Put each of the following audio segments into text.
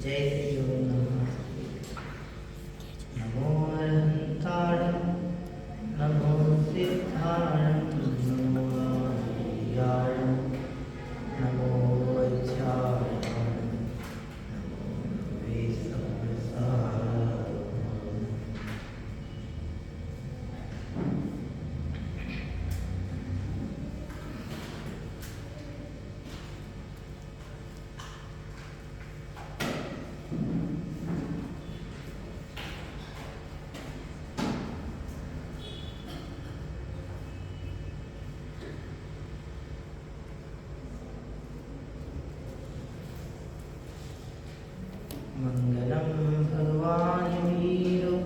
जय गुरु नमः। नमो अनंताणं नमो सिद्धाणं नमो आर्याणं नमो वैद्याणं नमो वेदप्रसादाय। मंगलम भगवान वीरो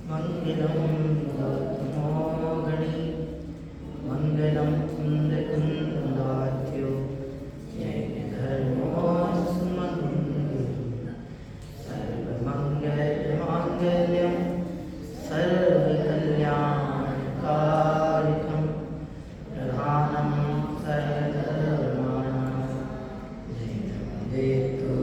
मंगलम गौतमो गणी मंगलम कुंद कुंदाच्यो जय धर्मो सुमंगल सर्वमंगल मांगल्यम सर्वकल्याणकारिकम प्रधानम सर्वधर्माणां जयतु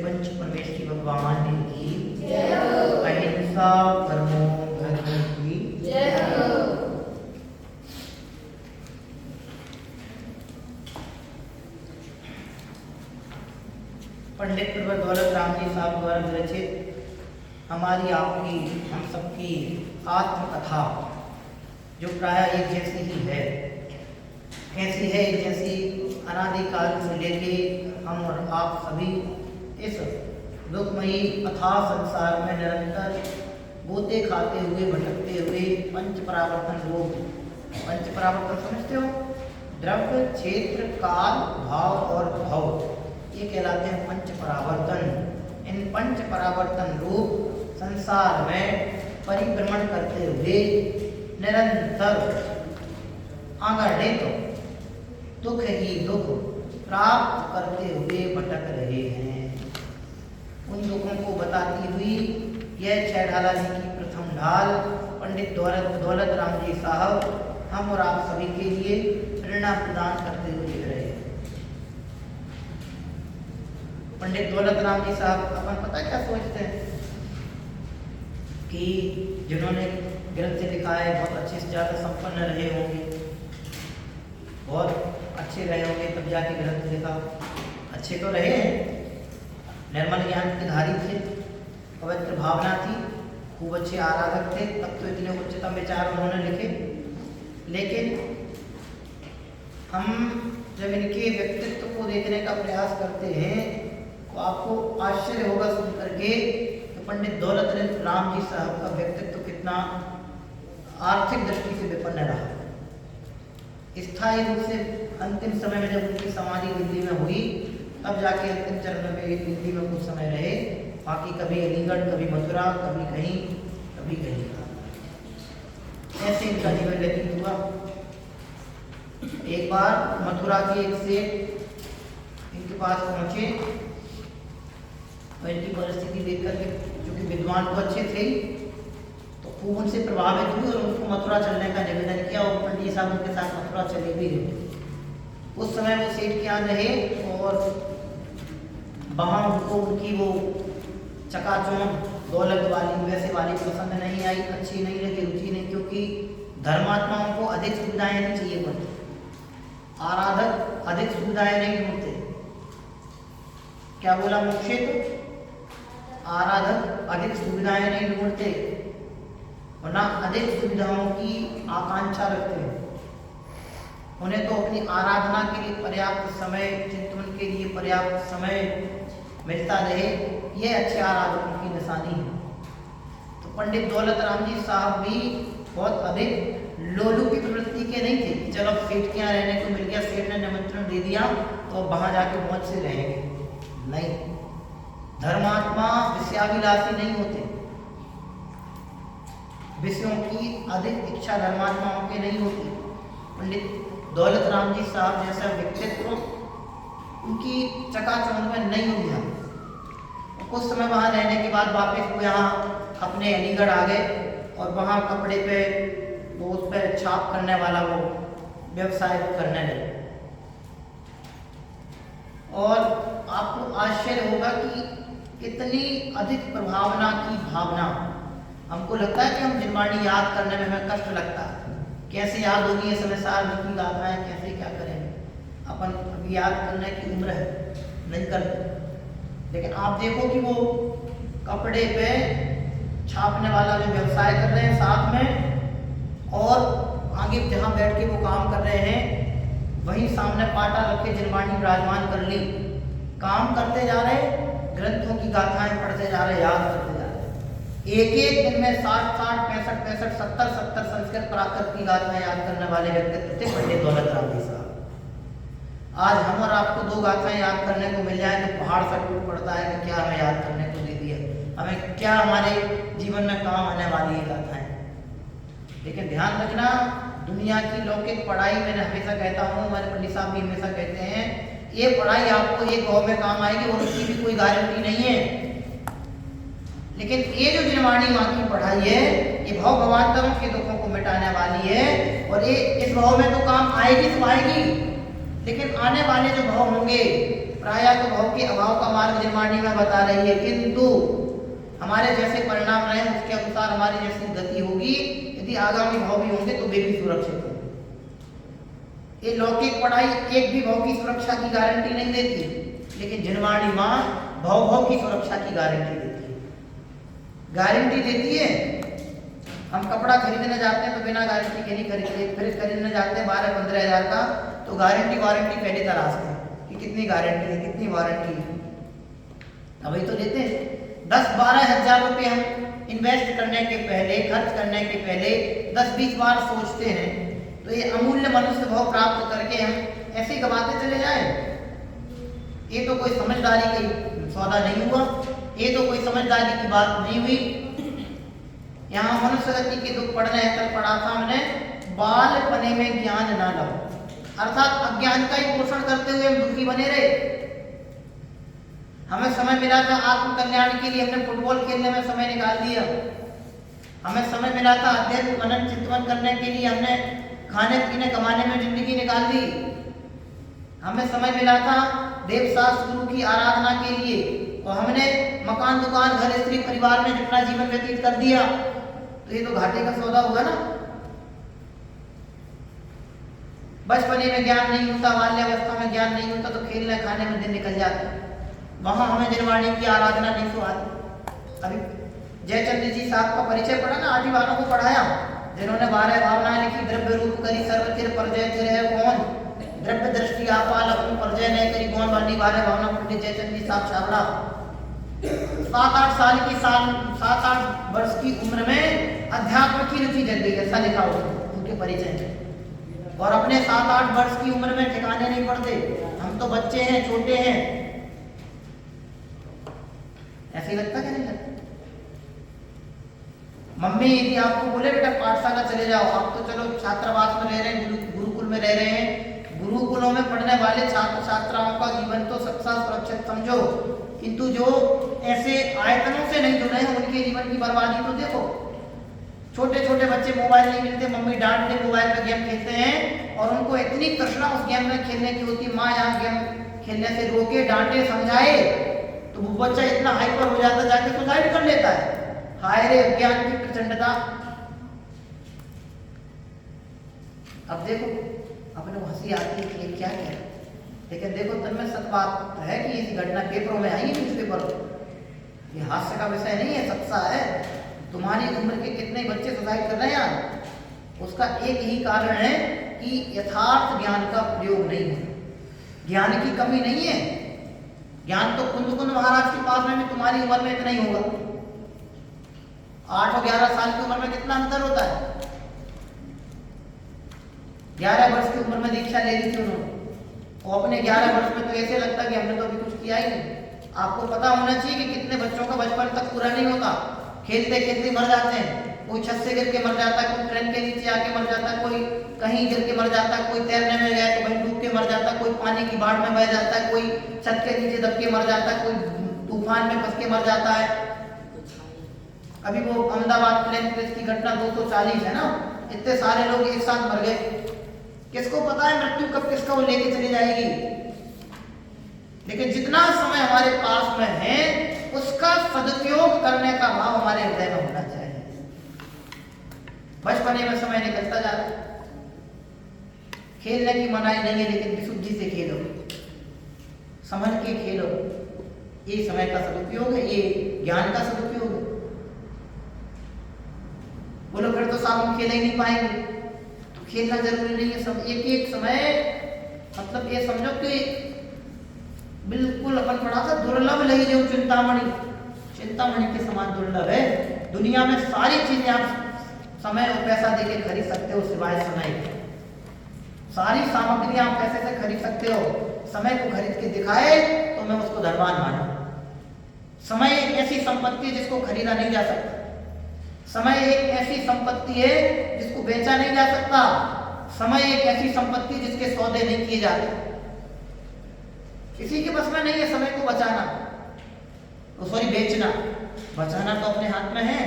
पंच परमेश्वरी भगवान की अहिंसा परमो धर्म की पंडित प्रवर दौलत राम जी साहब द्वारा विरचित हमारी आपकी हम सबकी आत्मकथा जो प्राय एक जैसी ही है। कैसी है? एक जैसी अनादिकाल से लेके हम और आप सभी इस दुखमयी अथाह संसार में निरंतर गोते खाते हुए भटकते हुए पंच परावर्तन लोग। पंच परावर्तन समझते हो? द्रव्य, क्षेत्र, काल, भाव और भव, ये कहलाते हैं पंच परावर्तन। इन पंच परावर्तन रूप संसार में परिभ्रमण करते हुए निरंतर अगणित दुख ही दुख प्राप्त करते हुए भटक रहे हैं। उन दुखों को बताती हुई यह छहढाला जी की प्रथम ढाल पंडित दौलत राम जी साहब हम और आप सभी के लिए प्रेरणा प्रदान करते हुए लिख रहे हैं। पंडित दौलत राम जी साहब अपन पता क्या सोचते हैं कि जिन्होंने ग्रंथ लिखा है बहुत अच्छे से ज़्यादा संपन्न रहे होंगे, बहुत अच्छे रहे होंगे, तब जाके ग्रंथ लिखा। अच्छे तो रहे हैं, निर्मल ज्ञान के धारी थे, पवित्र भावना थी, खूब अच्छे आराधक थे, तब तो इतने उच्चतम विचार उन्होंने लिखे। लेकिन हम जब इनके व्यक्तित्व को देखने का प्रयास करते हैं तो आपको आश्चर्य होगा सुन करके कि पंडित दौलत राम जी साहब का व्यक्तित्व कितना आर्थिक दृष्टि से विपन्न रहा। स्थायी रूप से अंतिम समय में जब उनकी समाधि दिल्ली में हुई तब जाके अंतिम चरण में दिल्ली में कुछ समय रहे। बाकी कभी अलीगढ़, कभी मथुरा, कभी कहीं, कभी कहीं। ऐसे इनका जीवन व्यतीत हुआ। एक बार मथुरा के एक सेठ इनके पास पहुंचे और इनकी परिस्थिति देखकर के चूंकि विद्वान तो अच्छे थे तो खूब उनसे प्रभावित हुए और उनको मथुरा चलने का निवेदन किया और पंडित साहब उनके साथ मथुरा चले भी गए। उस समय वो सेठ के यहाँ रहे और वहाँ उनको उनकी वो चकाचौंध दौलत वाली वैसे वाली पसंद नहीं आई, अच्छी नहीं लगी, रुचि नहीं, क्योंकि धर्मात्माओं को अधिक सुविधाएं नहीं चाहिए पड़ती, आराधक अधिक सुविधाएं नहीं ढूंढते। क्या बोला मोक्षित? आराधक अधिक सुविधाएं नहीं ढूंढते, वरना अधिक सुविधाओं की आकांक्षा रखते हैं। उन्हें तो अपनी आराधना के लिए पर्याप्त समय, चिंतन के लिए पर्याप्त समय मिलता रहे, यह अच्छे आराधकों की निशानी है। तो पंडित दौलत राम जी साहब भी बहुत अधिक लोलू की प्रवृत्ति के नहीं थे कि चलो सेठ के यहाँ रहने को मिल गया, सेठ ने निमंत्रण दे दिया तो वहाँ जाके मौज से रहेंगे। नहीं, धर्मात्मा विषयाभिलाषी नहीं होते। विषयों की अधिक इच्छा धर्मात्माओं के नहीं होती। पंडित दौलत राम जी साहब जैसा व्यक्तित्व उनकी चकाचौंध में नहीं हो गया। कुछ समय वहाँ रहने के बाद वापस वो यहाँ अपने अलीगढ़ आ गए और वहाँ कपड़े पे वो उस पर छाप करने वाला वो व्यवसाय करने लगे। और आपको आश्चर्य होगा कि इतनी अधिक प्रभावना की भावना। हमको लगता है कि हम जिनवाणी याद करने में हमें कष्ट लगता है, कैसे याद होगी ये समय साल की गाथाएं, कैसे क्या करेंगे। अपन अभी याद करने की उम्र है, नहीं करते। लेकिन आप देखो कि वो कपड़े पे छापने वाला जो व्यवसाय कर रहे हैं साथ में, और आगे जहाँ बैठ के वो काम कर रहे हैं वहीं सामने पाटा रख के जिनवाणी विराजमान कर ली, काम करते जा रहे, ग्रंथों की गाथाएं पढ़ते जा रहे, याद करते जा रहे। एक एक दिन में 60 65 65 70 संस्कृत प्राकृत की गाथाएं याद करने वाले व्यक्तित्व थे पंडित दौलत राम जी साहब। आज हम और आपको 2 गाथाएं याद करने को मिल जाए तो पहाड़ सा टूट पड़ता है कि क्या हमें याद करने को दे दिया, हमें क्या हमारे जीवन में काम आने वाली है गाथाएं। लेकिन ध्यान रखना, दुनिया की लौकिक पढ़ाई, मैंने हमेशा कहता हूँ, हमारे पंडित साहब भी हमेशा कहते हैं, ये पढ़ाई आपको एक भाव में काम आएगी और उसकी भी कोई गारंटी नहीं है। लेकिन ये जो जिनवाणी माँ की पढ़ाई है, ये भाव भवांतरों के दुखों को मिटाने वाली है, और ये इस भाव में तो काम आएगी तो आएगी, लेकिन आने वाले जो भाव होंगे प्रायः तो भाव के अभाव का मार्ग जिनवाणी में बता रही है, किंतु हमारे जैसे परिणाम रहे उसके अनुसार हमारी जैसी गति होगी, यदि आगामी भाव भी होंगे तो वे भी सुरक्षित होंगे। ये लौकिक पढ़ाई एक भी भाव की सुरक्षा की गारंटी नहीं देती, लेकिन जिनवाणी माँ भाव की सुरक्षा की गारंटी देती है। गारंटी देती है, हम कपड़ा खरीदने जाते हैं तो बिना गारंटी के नहीं खरीदते, फिर खरीदने जाते हैं 12-15 हज़ार का तो गारंटी पहले तलाशते हैं कि कितनी गारंटी है, कितनी वारंटी है, अभी तो लेते हैं। 10-12 हज़ार रुपये हम इन्वेस्ट करने के पहले, खर्च करने के पहले 10-20 बार सोचते हैं, तो ये अमूल्य मनुष्य भाव प्राप्त करके हम ऐसे ही गवाते चले जाएं। ये तो कोई समझदारी का सौदा नहीं हुआ, ये तो कोई समझदारी की बात नहीं हुई। यहाँ मनुष्य गति के दुख पढ़ने तक पढ़ा था हमने, बाल पने में ज्ञान ना लो, अर्थात अज्ञान का ही पोषण करते हुए हम दुखी बने रहे। हमें समय मिला था आत्म कल्याण के लिए, हमने फुटबॉल खेलने में समय निकाल दिया। हमें समय मिला था अध्ययन मनन चिंतन करने के लिए, हमने खाने पीने कमाने में जिंदगी निकाल दी। हमें समय मिला था देव शास्त्र गुरु की आराधना के लिए, और हमने मकान दुकान घर स्त्री परिवार में जितना जीवन व्यतीत कर दिया, तो ये तो घाटे का सौदा हुआ ना। बचपने में ज्ञान नहीं होता, बाल्यावस्था में ज्ञान नहीं होता, तो खेलने खाने में दिन निकल जाता, वहां हमें जिनवाणी की आराधना नहीं तो आती। अभी जयचंद्र जी साहब का परिचय पढ़ा ना, आदि वालों को पढ़ाया, जिन्होंने 12 भावनाएं लिखी, द्रव्य रूप करी सर्वतिर परजय तिर है कौन, द्रव्य दृष्टि आपाल अपनी परजय नहीं करी कौन वाली 12 भावना पंडित जयचंद्र जी साहब छावड़ा। 7-8 वर्ष की उम्र में अध्यात्म की रुचि जग गई, ऐसा लिखा हुआ उनके परिचय में। और अपने 7-8 वर्ष की उम्र में ठिकाने नहीं पड़ते, हम तो बच्चे हैं, छोटे हैं, ऐसे लगता क्या नहीं लगता। मम्मी यदि आपको बोले बेटा पाठशाला चले जाओ, आप तो चलो छात्रावास में रह रहे हैं, गुरुकुल में रह रहे हैं, गुरुकुलों में पढ़ने वाले छात्र छात्राओं का जीवन तो सबसे सुरक्षित समझो, किंतु जो ऐसे आयतनों से नहीं जुड़े हैं उनके जीवन की बर्बादी तो देखो। छोटे छोटे बच्चे मोबाइल नहीं मिलते, मम्मी डांटते, मोबाइल पर गेम खेलते हैं, और उनको इतनी तृष्णा उस गेम में खेलने की होती, माँ यहाँ गेम खेलने से रोके, डांटे, समझाए, तो वो बच्चा इतना हाइपर हो जाता, जाके सुसाइड कर लेता है। हाय रे अज्ञान की प्रचंडता। अब देखो अपने को हंसी आती है कि क्या क्या, लेकिन देखो तब में सच बात है कि इस घटना पेपरों में आई है, न्यूज़पेपर, ये हास्य का विषय नहीं है, सच्चा है। तुम्हारी उम्र के कितने बच्चे सुसाइड कर रहे हैं यार, उसका एक ही कारण है कि यथार्थ ज्ञान का प्रयोग नहीं है। ज्ञान की कमी नहीं है, ज्ञान तो कुंद महाराज के पास में भी तुम्हारी उम्र में इतना ही होगा। 8 और 11 साल की उम्र में कितना अंतर होता है। 11 वर्ष की उम्र में दीक्षा ले ली थी उन्होंने, और अपने 11 वर्ष में तो ऐसे लगता कि हमने तो अभी कुछ किया ही नहीं। आपको पता होना चाहिए कि कितने बच्चों का बचपन तक पूरा नहीं होता, खेलते खेलते मर जाते हैं। कोई छत से गिर के मर जाता है, कोई ट्रेन के नीचे आके मर जाता है, कोई कहीं गिर के मर जाता है, कोई तैरने में गया तो भाई डूब के मर जाता है, कोई पानी की बाढ़ में बह जाता है, कोई छत के नीचे दब के मर जाता है, कोई तूफान में फंस के मर जाता है। अभी वो अहमदाबाद प्लेन क्रैश की घटना 240 है ना, इतने सारे लोग एक साथ मर गए। किसको पता है मृत्यु कब किसका वो लेके चली जाएगी। लेकिन जितना समय हमारे पास में है उसका सदुपयोग करने का भाव हमारे हृदय में होना चाहिए। बचपने में समय निकलता जा रहा है, खेलने की मनाही नहीं है, लेकिन विशुद्धि से खेलो, समझ के खेलो। ये समय का सदुपयोग है, ये ज्ञान का सदुपयोग है। बोलो फिर तो साहब हम खेल ही नहीं पाएंगे, तो खेलना जरूरी नहीं है। सब एक एक समय, मतलब ये समझो कि बिल्कुल अपन पढ़ा था दुर्लभ लगी जो चिंतामणि, चिंतामणि के समान दुर्लभ है। दुनिया में सारी चीजें आप समय और पैसा देके खरीद सकते हो सिवाय समय के। सारी सामग्री आप पैसे से खरीद सकते हो, समय को खरीद के दिखाए तो मैं उसको धनवान मानूं। समय एक ऐसी संपत्ति है जिसको खरीदा नहीं जा सकता। समय एक ऐसी संपत्ति है जिसको बेचा नहीं जा सकता। समय एक ऐसी संपत्ति जिसके सौदे नहीं किए जाते। किसी के बस में नहीं है समय को बचाना, सॉरी बेचना। बचाना तो अपने हाथ में है।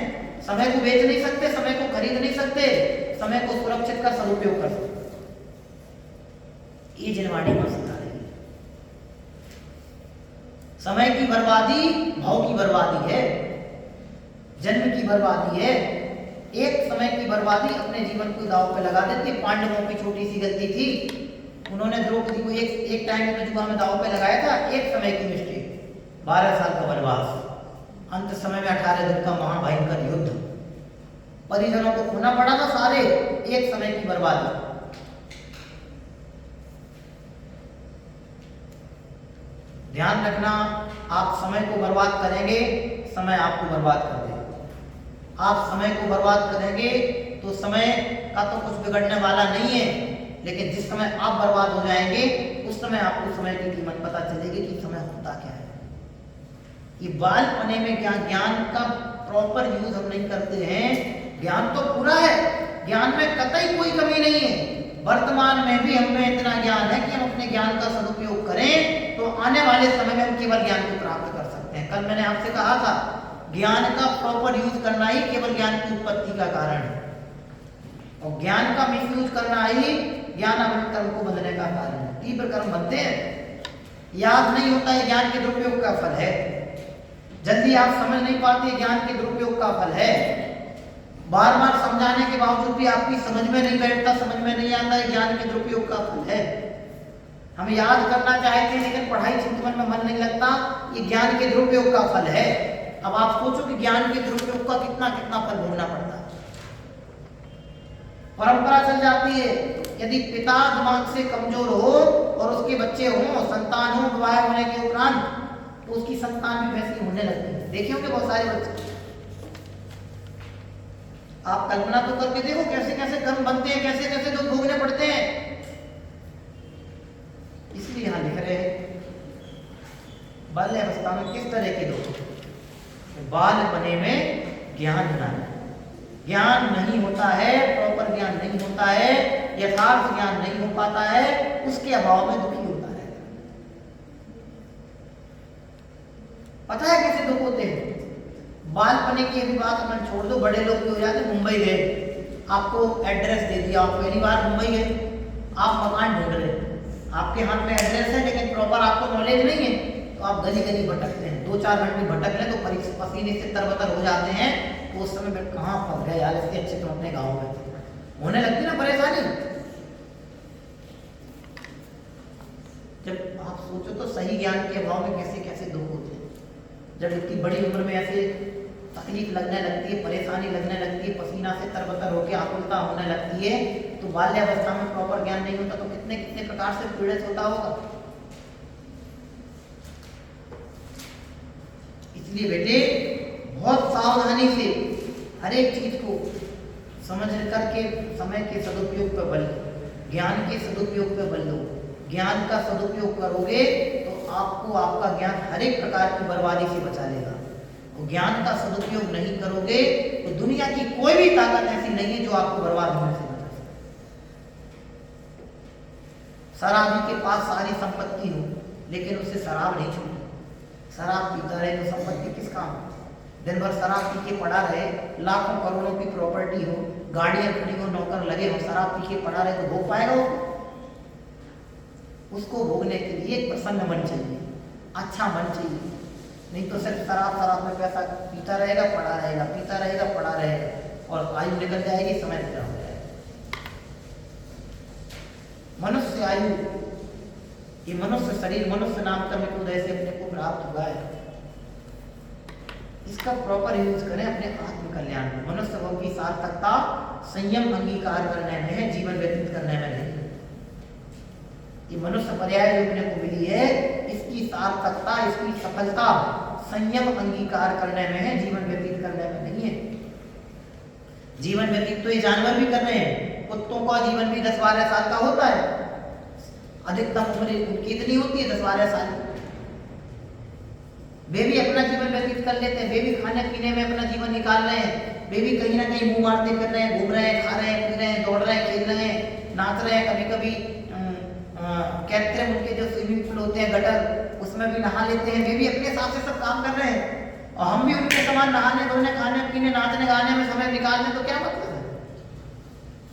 समय को बेच नहीं सकते, समय को खरीद नहीं सकते, समय को सुरक्षित का सदुपयोग कर सकते। ये जिनवाणी में सिखा रही है। समय की बर्बादी भाव की बर्बादी है, जन्म की बर्बादी है। एक समय की बर्बादी अपने जीवन को दांव पे लगा देती। पांडवों की छोटी सी गलती थी, उन्होंने द्रौपदी को एक टाइम में जुआ में दांव पे लगाया था। एक समय की मिस्टेक, 12 साल का वनवास, अंत समय में 18 दिन का महाभयंकर युद्ध, परिजनों को खोना पड़ा था सारे, एक समय की बर्बादी। ध्यान रखना, आप समय को बर्बाद करेंगे, समय आपको बर्बाद कर देगा। आप समय को बर्बाद करेंगे तो समय का तो कुछ बिगड़ने वाला नहीं है, लेकिन जिस समय आप बर्बाद हो जाएंगे उस समय आपको समय की कीमत पता चलेगी कि समय होता क्या है। ये बालपने में ज्ञान का प्रॉपर यूज हम नहीं करते हैं। ज्ञान तो पूरा है, ज्ञान में कतई कोई कमी नहीं है। वर्तमान में भी हमें इतना ज्ञान है कि हम अपने ज्ञान का सदुपयोग करें तो आने वाले समय में हम केवल ज्ञान को प्राप्त कर सकते हैं। कल मैंने आपसे कहा था ज्ञान का प्रॉपर यूज करना ही केवल ज्ञान की उत्पत्ति का कारण है, और ज्ञान का मिसयूज करना ही ज्ञान अमृत कर्म को बदलने का कारण है। तीव्र कर्म बनते हैं, याद नहीं होता है, ज्ञान के दुरुपयोग का फल है। जल्दी आप समझ नहीं पाते, ज्ञान के दुरुपयोग का फल है। बार बार समझाने के बावजूद भी आपकी समझ में नहीं बैठता, समझ में नहीं आता है, ज्ञान के दुरुपयोग का फल है। हम याद करना चाहते हैं लेकिन पढ़ाई चिंतन में मन नहीं लगता, ये ज्ञान के दुरुपयोग का फल है। अब आप सोचो कि ज्ञान के दुरुपयोग का कितना कितना फल भोगना पड़ता है। परंपरा चल जाती है, यदि पिता दिमाग से कमजोर हो और उसके बच्चे हो, संतान हो, विवाह होने के उपरांत, तो उसकी संतान भी वैसी होने लगती है। देखे होंगे बहुत सारे बच्चे, आप कल्पना तो करके देखो कैसे कैसे कर्म बनते हैं, कैसे कैसे दुख भोगने पड़ते हैं। इसलिए यहां लिख रहे हैं बाल्य अवस्था में किस तरह के दुख। बालपने में ज्ञान ना, ज्ञान नहीं होता है, प्रॉपर ज्ञान नहीं होता है, यथार्थ ज्ञान नहीं हो पाता है, उसके अभाव में दुखी होता है। पता है कैसे दुख होते हैं? बालपने की अभी बात अपन छोड़ दो, बड़े लोग भी हो जाते। मुंबई गए, आपको एड्रेस दे दिया, आप पहली बार मुंबई गए, आप मकान ढूंढ रहे, आपके हाथ में एड्रेस है लेकिन प्रॉपर आपको नॉलेज नहीं है, तो आप गली गली भटकते हैं। 2-4 घंटे भटक लें तो पसीने से तरबतर हो जाते हैं। तो उस समय में कहाँ फंस गए यार, इसके अच्छे तुम अपने गाँव में, होने लगती ना परेशानी। जब आप सोचो तो सही ज्ञान के अभाव में कैसे कैसे दुख होते हैं। जब इतनी बड़ी उम्र में ऐसे तकलीफ लगने लगती है, परेशानी लगने लगती है, पसीना से तरबतर होकर आकुलता होने लगती है, तो बाल्यावस्था में प्रॉपर ज्ञान नहीं होता तो कितने कितने प्रकार से पीड़ित होता होगा। इसलिए बेटे बहुत सावधानी से हर एक चीज को समझ करके समय के सदुपयोग पर बल, ज्ञान के सदुपयोग पर बल दो। ज्ञान का सदुपयोग करोगे तो आपको आपका ज्ञान हर एक प्रकार की बर्बादी से बचा लेगा। तो ज्ञान का सदुपयोग नहीं करोगे तो दुनिया की कोई भी ताकत ऐसी नहीं है जो आपको बर्बाद होने से बचा सके। शराबी के पास सारी संपत्ति हो लेकिन उससे शराब नहीं छूटी, शराब पीता रहे तो संपत्ति किस काम? दिन भर शराब पी के पड़ा रहे, लाखों करोड़ों की प्रॉपर्टी हो, गाड़ियां खड़ी हो, नौकर लगे हो, शराब पी के पड़ा रहे तो भोग पाएगा वो? उसको भोगने के लिए एक प्रसन्न मन चाहिए, अच्छा मन चाहिए। नहीं तो सिर्फ शराब में पैसा पीता रहेगा, पड़ा रहेगा, पीता रहेगा, पड़ा रहेगा और आयु निकल जाएगी, समय पूरा हो जाएगा। मनुष्य आयु, ये मनुष्य शरीर, मनुष्य नाम का निकोदय से अपने को प्राप्त हुआ है। इसका प्रॉपर यूज करें अपने आत्म कल्याण में। मनुष्य भोग की सार्थकता संयम अंगीकार करने में है, जीवन व्यतीत करने में नहीं। ये मनुष्य पर्याय जो अपने को मिली है, इसकी सार्थकता, इसकी सफलता संयम अंगीकार करने में है, जीवन व्यतीत करने में नहीं है। जीवन व्यतीत तो ये जानवर भी कर रहे हैं। कुत्तों का जीवन भी 10-12 साल का होता है, अधिकतम उम्र उनकी इतनी होती है 10-12 साल। वे भी अपना जीवन व्यतीत कर लेते हैं, वे भी खाने पीने में अपना जीवन निकाल रहे हैं, वे भी कहीं ना कहीं मुंह मारते फिर रहे हैं, घूम रहे हैं, खा रहे हैं, पी रहे हैं, दौड़ रहे हैं, खेल रहे हैं, नाच रहे हैं, कभी कभी कृत्रिम उनके जो स्विमिंग पूल होते हैं, गटर, उसमें भी नहा लेते हैं। वे भी अपने हिसाब से सब काम कर रहे हैं और हम भी उनके समान नहाने धोने, खाने पीने, नाचने गाने में समय निकालने, तो क्या मतलब है?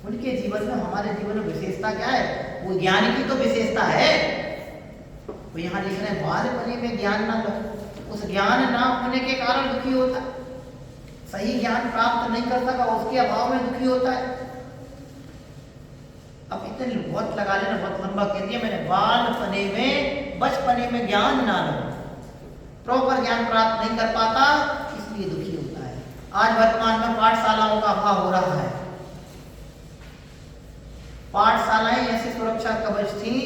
उनके जीवन में हमारे जीवन में विशेषता क्या है? वो ज्ञान की तो विशेषता है। वो यहाँ लिख रहे हैं बालपने में ज्ञान ना लो, उस ज्ञान ना होने के कारण दुखी होता है, सही ज्ञान प्राप्त नहीं कर सका उसके अभाव में दुखी होता है। अब इतने बहुत लगा लेना, बहुत लंबा कह दिया मैंने। बालपने में, बचपने में ज्ञान ना लो, प्रॉपर ज्ञान प्राप्त नहीं कर पाता, इसलिए दुखी होता है। आज वर्तमान में पाठशालाओं का अभाव हो रहा है। पाठशालाएं ऐसी सुरक्षा कवच थी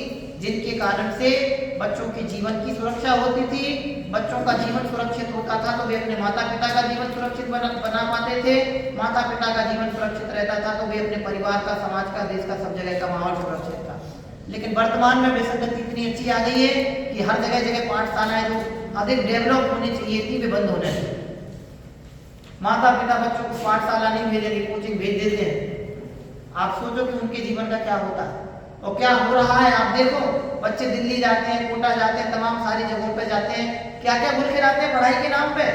जिनके कारण से बच्चों के जीवन की सुरक्षा होती थी। बच्चों का जीवन सुरक्षित होता था तो वे अपने माता पिता का जीवन सुरक्षित बना पाते थे। माता पिता का जीवन सुरक्षित रहता था तो वे अपने परिवार का, समाज का, देश का, सब जगह का माहौल सुरक्षित था। लेकिन वर्तमान में विसंगति इतनी अच्छी आ गई है कि हर जगह जगह पाठशालाएं जो अधिक डेवलप होनी चाहिए थी वे बंद होने लगी। माता पिता बच्चों को पाठशाला नहीं भेजेंगे, कोचिंग भेज देते हैं। आप सोचो कि उनके जीवन का क्या होता है और क्या हो रहा है। आप देखो, बच्चे दिल्ली जाते हैं, कोटा जाते हैं, तमाम सारी जगहों पे जाते हैं, क्या क्या भूल के आते हैं पढ़ाई के नाम पे।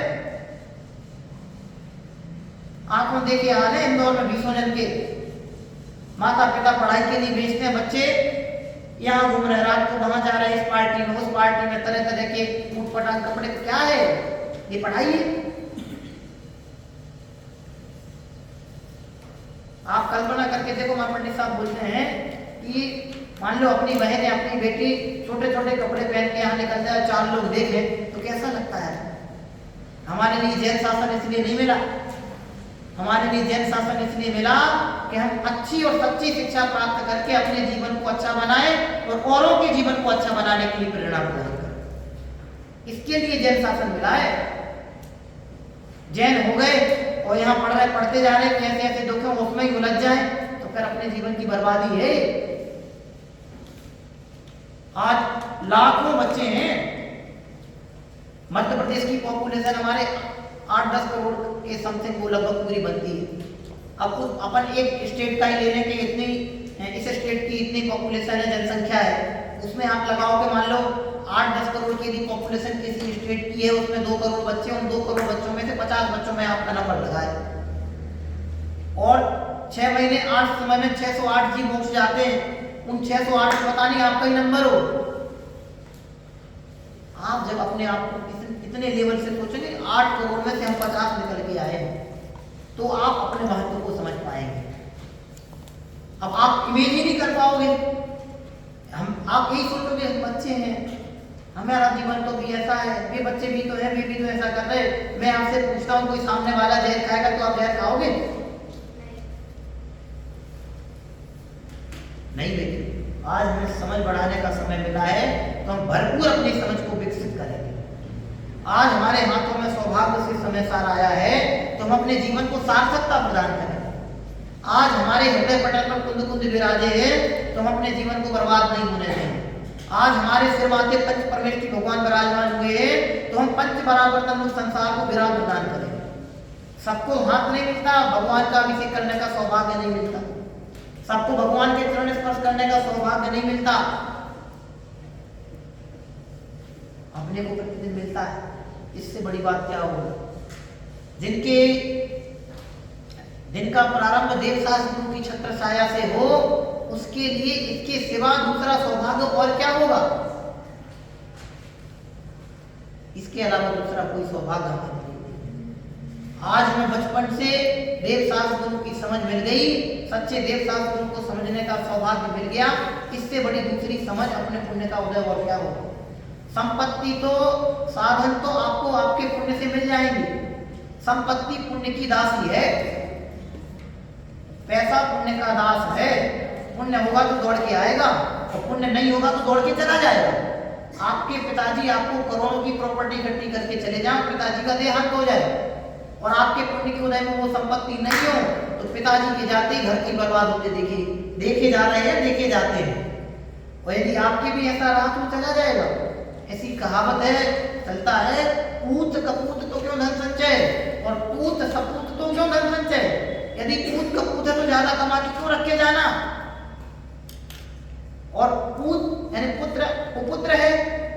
आंखों देखिए हाल है इंदौर में 20 जन के माता पिता पढ़ाई के लिए भेजते हैं। बच्चे यहाँ घूम रहे, रात को वहां जा रहे हैं, इस पार्टी में, उस पार्टी में, तरह तरह के ऊटपटांग कपड़े। क्या है ये? पढ़ाई है? आप कल्पना करके देखो, मां पंडित साहब बोलते हैं कि मान लो अपनी बहन या अपनी बेटी छोटे छोटे कपड़े पहन के यहाँ निकल जाए, 4 लोग देखें तो कैसा लगता है? हमारे लिए जैन शासन इसलिए नहीं मिला, हमारे लिए जैन शासन इसलिए मिला कि हम अच्छी और सच्ची शिक्षा प्राप्त करके अपने जीवन को अच्छा बनाएं और औरों के जीवन को अच्छा बनाने के लिए प्रेरणा प्रदान करें। इसके लिए जैन शासन मिला है। जैन हो गए और यहाँ पढ़ते जा रहे, कैसे ऐसे दुखों उसमें ही उलझ जाए तो फिर अपने जीवन की बर्बादी है। आज लाखों बच्चे हैं, मध्य प्रदेश की पॉपुलेशन हमारे 8-10 करोड़ के समथिंग वो लगभग पूरी बनती है। अब अपन एक स्टेट का ही लेने के इतनी, इस स्टेट की इतनी पॉपुलेशन है, जनसंख्या है, उसमें आप लगाओ कि मान लो 8-10 करोड़ की यदि पॉपुलेशन किसी स्टेट की है, उसमें 2 करोड़ बच्चे, उन 2 करोड़ बच्चों में से 50 बच्चों में आपका नंबर लगाए और 6 महीने 8 समय में 608 जी मोक्ष जाते हैं। उन 608 में पता नहीं आपका ही नंबर हो। आप जब अपने आप को इतने लेवल से सोचेंगे 8 करोड़ में से हम 50 निकल के आए तो आप अपने महत्व को समझ पाएंगे। अब आप इमेज ही नहीं कर पाओगे। आप यही सोचोगे बच्चे हैं, हमारा जीवन तो भी ऐसा है, वे बच्चे भी तो है, वे भी तो ऐसा कर रहे। मैं आपसे पूछता हूँ, कोई सामने वाला जहर खाएगा तो आप जहर खाओगे? नहीं बेटे, आज हमें समझ बढ़ाने का समय मिला है तो हम भरपूर अपनी समझ को विकसित करेंगे। आज हमारे हाथों में सौभाग्य से समय सार आया है तो हम अपने जीवन को सार्थकता प्रदान करें। आज हमारे हृदय पटल पर कुंद कुंद विराजे हैं तो हम अपने जीवन को बर्बाद नहीं होने दें। आज हमारे सिर माथे पंच परमेष्ठी भगवान विराजमान हुए हैं, तो हम पंच बराबर तन संसार को विराम प्रदान करें। सबको हाथ नहीं मिलता, भगवान का अभिषेक करने का सौभाग्य नहीं मिलता, सबको भगवान के चरण स्पर्श करने का सौभाग्य नहीं मिलता, अपने को प्रतिदिन मिलता है। इससे बड़ी बात क्या होगी? जिनका प्रारंभ देवशास्त्र गुरु की छत्र छाया से हो, उसके लिए इसके सिवा दूसरा सौभाग्य और क्या होगा? इसके अलावा दूसरा कोई सौभाग्य हमें नहीं। आज हमें बचपन से देवशास्त्र गुरु की समझ मिल गई, सच्चे देवशास्त्र गुरु को समझने का सौभाग्य मिल गया। इससे बड़ी दूसरी समझ अपने पुण्य का उदय और क्या होगा? संपत्ति तो, साधन तो आपको आपके पुण्य से मिल जाएंगे। संपत्ति पुण्य की दासी है, पैसा पुण्य का दास है। पुण्य होगा तो दौड़ के आएगा और पुण्य नहीं होगा तो दौड़ के चला जाएगा। आपके पिताजी आपको करोड़ों की प्रॉपर्टी इकट्ठी करके चले जाओ, पिताजी का देहांत हो जाए और आपके पुण्य के उदय में वो संपत्ति नहीं हो, तो पिताजी के जाते ही घर की बर्बाद होते देखे जा रहे हैं, देखे जाते हैं। और यदि आपके भी ऐसा रहा तो चला जाएगा। ऐसी कहावत है, चलता है, पूत कपूत तो क्यों धन संचय और पूत सपूत तो क्यों धन संचय। यदि पूत कपूत है तो ज्यादा कमा के क्यों रख के जाना, और पूत यानी पुत्र कुपुत्र है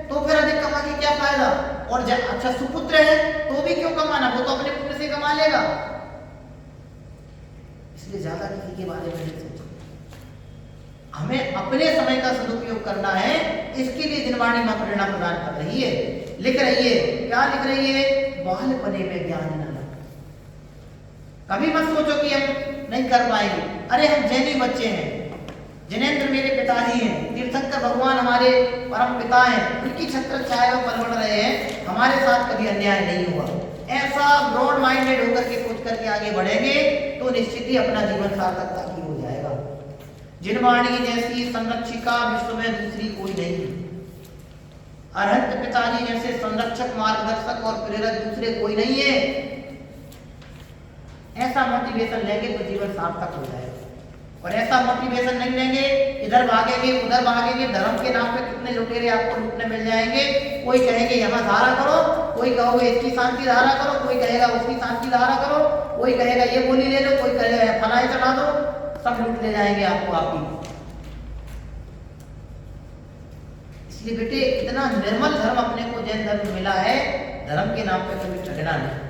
तो फिर अधिक कमा के क्या फायदा, और अच्छा सुपुत्र है तो भी क्यों कमाना, वो तो अपने पुत्र से कमा लेगा। इसलिए ज्यादा किसी के बारे में नहीं सोचो, हमें अपने समय का सदुपयोग करना है। इसके लिए दिनवाणी मां प्रेरणा प्रदान कर रही है, लिख रही है। क्या लिख रही है? बालपने में ज्ञान न लग। कभी मत सोचो कि हम नहीं कर पाएंगे। अरे हम जैनी बच्चे हैं, जिनेंद्र मेरे पिताजी हैं, तीर्थंकर भगवान हमारे परम पिता हैं, उनकी छत्र छाया में पल बढ़ रहे हैं, हमारे साथ कभी अन्याय नहीं हुआ। ऐसा ब्रॉड माइंडेड होकर के सोच करके आगे बढ़ेंगे तो निश्चित ही अपना जीवन सार्थकता की हो जाएगा। जिनवाणी जैसी संरक्षिका विश्व में दूसरी कोई नहीं। अरहंत पिताजी जैसे संरक्षक, मार्गदर्शक और प्रेरक दूसरे कोई नहीं है। ऐसा मोटिवेशन लेंगे तो जीवन सार्थक हो जाएगा। और ऐसा मोटिवेशन नहीं लेंगे, इधर भागेंगे उधर भागेंगे, धर्म के नाम पे कितने लुटेरे आपको लूटने मिल जाएंगे। कोई कहेंगे यहाँ धारा करो, कोई कहोगे इसकी शांति धारा करो, कोई कहेगा उसकी शांति धारा करो, कोई कहेगा ये बोली ले लो, कोई कहेगा फलाए चढ़ा दो, सब लूट ले जाएंगे आपको आपकी। इसलिए बेटे इतना निर्मल धर्म अपने को जैन धर्म मिला है, धर्म के नाम पे कभी ठगना नहीं।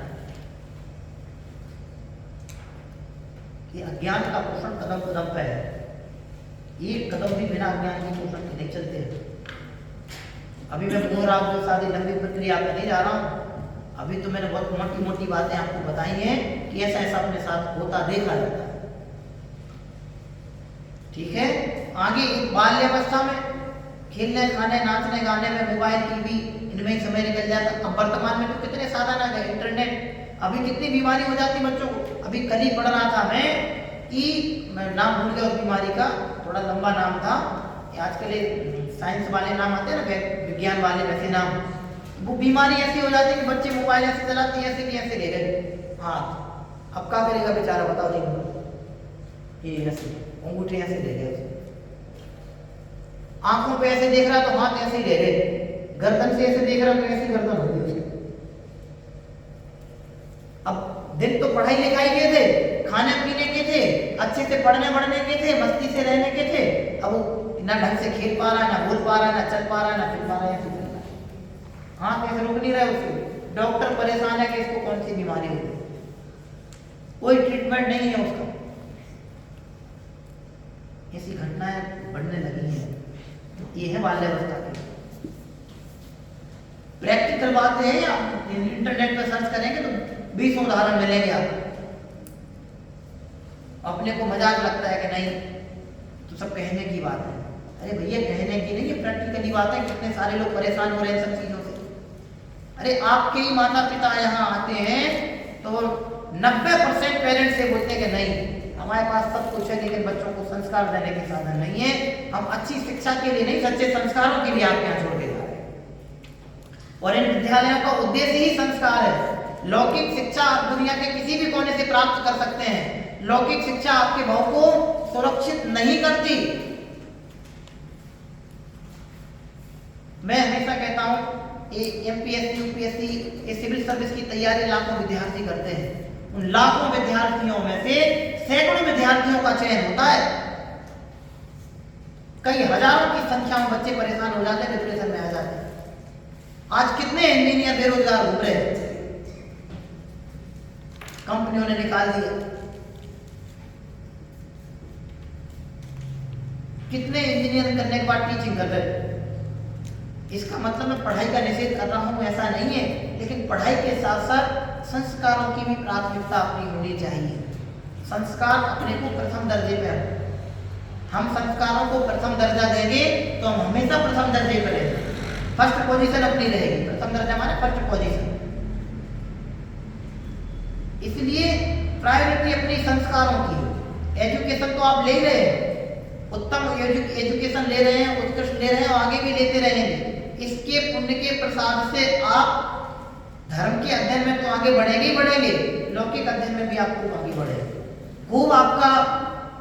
ये अज्ञान का पोषण कदम कदम पे है, एक कदम भी बिना अज्ञान के पोषण के नहीं चलते हैं। अभी मैं बोल रहा हूँ सारी लंबी प्रक्रिया पे नहीं जा रहा हूँ, अभी तो मैंने बहुत मोटी मोटी बातें आपको बताई हैं कि ऐसा ऐसा अपने साथ होता देखा जाता है। ठीक है, आगे बाल्यावस्था में खेलने खाने नाचने गाने में मोबाइल टीवी इनमें ही समय निकल जाता। अब वर्तमान में तो कितने साधन आ गए, इंटरनेट, अभी कितनी बीमारी हो जाती बच्चों को। अभी कल ही पढ़ रहा था मैं कि मैं नाम भूल गया उस बीमारी का, थोड़ा लंबा नाम था। आजकल साइंस वाले नाम आते हैं ना, विज्ञान वाले वैसे नाम। वो बीमारी ऐसी हो जाती है कि बच्चे मोबाइल ऐसे चलाते हैं, ऐसे कि ऐसे ले गए हाथ। अब क्या करेगा बेचारा, बताओ जी। ये ऐसे अंगूठे ऐसे ले गए, आंखों पे ऐसे देख रहा तो हाथ ऐसे ही ले गए, गर्दन से ऐसे देख रहा तो ऐसी गर्दन हो गई। अब दिन तो पढ़ाई लिखाई के थे, खाने पीने के थे, अच्छे से पढ़ने बढ़ने के थे, मस्ती से रहने के थे। अब वो ना ढंग से खेल पा रहा है, ना बोल पा रहा है, ना चल पा रहा है, ना फिर पा रहा है, हाथ कैसे रुक नहीं रहा है उसको। डॉक्टर परेशान है कि इसको कौन सी बीमारी हो गई, कोई ट्रीटमेंट नहीं है उसका। ऐसी घटनाएं बढ़ने लगी हैं। ये है बाल्यावस्था की प्रैक्टिकल बात है। आप इंटरनेट पर सर्च करेंगे तो 20 उदाहरण मिलेंगे आपको। अपने को मजाक लगता है कि नहीं तो सब कहने की बात है। अरे भैया कहने की नहीं, ये प्रैक्टिकली बात है। कितने सारे लोग परेशान हो रहे हैं सब चीजों से। अरे आपके ही माता पिता यहाँ आते हैं तो 90% पेरेंट्स से बोलते हैं कि नहीं हमारे पास सब कुछ है, लेकिन बच्चों को संस्कार देने के साधन नहीं है। हम अच्छी शिक्षा के लिए नहीं, सच्चे संस्कारों के लिए आपके यहाँ छोड़ के जा रहे हैं। और इन विद्यालयों का उद्देश्य ही संस्कार है। लौकिक शिक्षा आप दुनिया के किसी भी कोने से प्राप्त कर सकते हैं, लौकिक शिक्षा आपके भाव को सुरक्षित नहीं करती। मैं हमेशा कहता हूँ एमपीएससी यूपीएससी ये सिविल सर्विस की तैयारी लाखों विद्यार्थी करते हैं। उन लाखों विद्यार्थियों में से सैकड़ों विद्यार्थियों का चयन होता है। कई हजारों की संख्या में बच्चे परेशान हो जाते हैं, डिप्रेशन में आ जाते हैं। आज कितने इंजीनियर बेरोजगार घूम रहे हैं, कंपनियों ने निकाल दिया। कितने इंजीनियर करने के बाद टीचिंग कर रहे हैं। इसका मतलब मैं पढ़ाई का निषेध कर रहा हूं, ऐसा नहीं है, लेकिन पढ़ाई के साथ साथ संस्कारों की भी प्राथमिकता अपनी होनी चाहिए। संस्कार अपने को प्रथम दर्जे पर, हम संस्कारों को प्रथम दर्जा देंगे तो हम हमेशा प्रथम दर्जे पर रहेंगे, फर्स्ट पोजीशन अपनी रहेगी। प्रथम दर्जा माने फर्स्ट पोजीशन। इसलिए प्रायोरिटी अपनी संस्कारों की। एजुकेशन तो आप ले रहे हैं, उत्तम एजुकेशन ले रहे हैं, उत्कृष्ट ले रहे हैं और आगे भी लेते रहेंगे। इसके पुण्य के प्रसाद से आप धर्म के अध्ययन में तो आगे बढ़ेंगे ही बढ़ेंगे, लौकिक अध्ययन में भी आप खूब आगे बढ़ेंगे। खूब आपका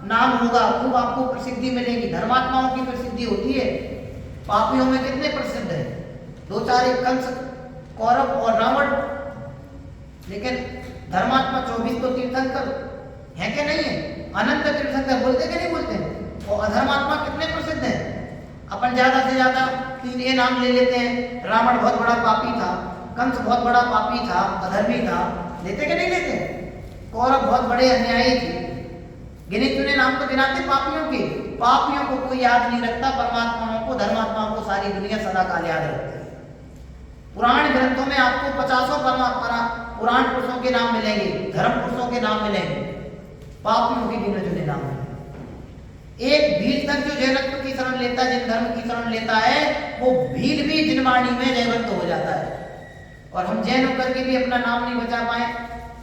नाम होगा, खूब आपको प्रसिद्धि मिलेगी। धर्मात्माओं की प्रसिद्धि होती है, पापियों में कितने प्रसिद्ध है? दो चार एक कंस, कौरव और रावण, लेकिन धर्मात्मा 24 तो तीर्थंकर है क्या नहीं है? अनंत तीर्थंकर बोलते कि नहीं बोलते? और अधर्मात्मा कितने प्रसिद्ध हैं? अपन ज्यादा से ज्यादा 3 ये नाम ले लेते हैं। रावण बहुत बड़ा पापी था, कंस बहुत बड़ा पापी था, अधर्मी था, लेते कि नहीं लेते? कौरव बहुत बड़े अन्यायी थे। गिने चुने नाम तो गिनाते पापियों के। पापियों को कोई याद नहीं रखता, परमात्माओं को, धर्मात्माओं को सारी दुनिया सदा काल याद रखती है। पुराण ग्रंथों में आपको 50 पुराण पुरुषों के नाम मिलेंगे, धर्म पुरुषों के नाम मिलेंगे, पापियों के गिने चुने नाम मिलेंगे। एक भील तक जो जयवंत की शरण लेता है, जिन धर्म की शरण लेता है, वो भील भी जिनवाणी में जयवंत हो जाता है। और हम जैन होकर के भी अपना नाम नहीं बचा पाए